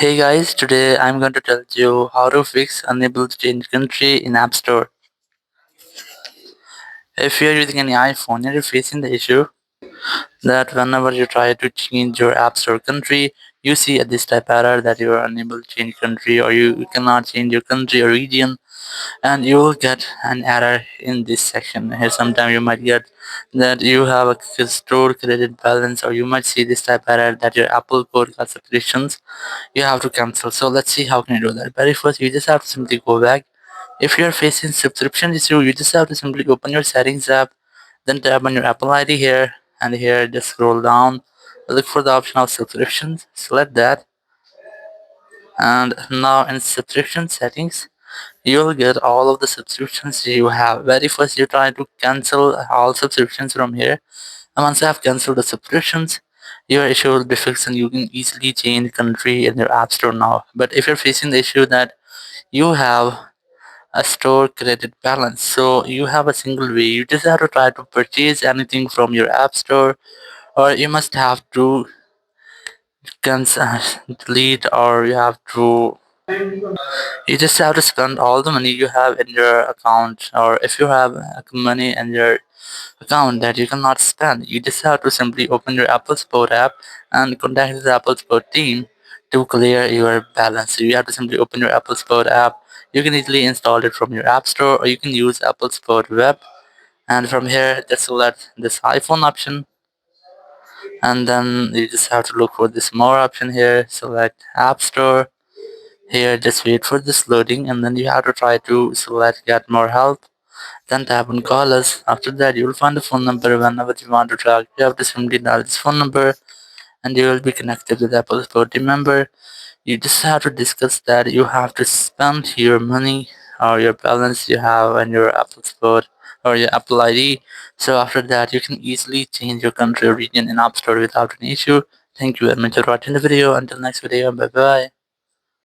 Hey guys, today I'm going to tell you how to fix unable to change country in App Store. If you're using any iPhone and you're facing the issue that whenever you try to change your App Store country, you see a this type error that you are unable to change country or you cannot change your country or region, and you will get an error in this section. Here sometime you might get that you have a stored credit balance, or you might see this type error that your Apple code got subscriptions you have to cancel. So let's see how can you do that. Very first, you just have to simply go back. If you're facing subscription issue, you just have to simply open your settings app, then tap on your Apple ID here, and here just scroll down, look for the option of subscriptions, select that, and now in subscription settings, you'll get all of the subscriptions you have. Very first, you try to cancel all subscriptions from here, and once you have cancelled the subscriptions, your issue will be fixed and you can easily change country in your app store now. But if you're facing the issue that you have a store credit balance, so you have a single way, you just have to try to purchase anything from your app store, or you must have to cancel, delete, or you have to you just have to spend all the money you have in your account, or if you have money in your account that you cannot spend, you just have to simply open your Apple Sport app and contact the Apple Sport team to clear your balance. So you have to simply open your Apple Sport app. You can easily install it from your App Store, or you can use Apple Sport web. And from here, just select this iPhone option, and then you just have to look for this more option here. Select App Store. Here, just wait for this loading, and then you have to try to select Get More Help. Then tap on Call Us. After that, you will find the phone number whenever you want to track. You have to simply dial this phone number, and you will be connected with Apple Support team member. You just have to discuss that you have to spend your money or your balance you have on your Apple Support or your Apple ID. So after that, you can easily change your country or region in App Store without an issue. Thank you very much for watching the video. Until next video, bye bye.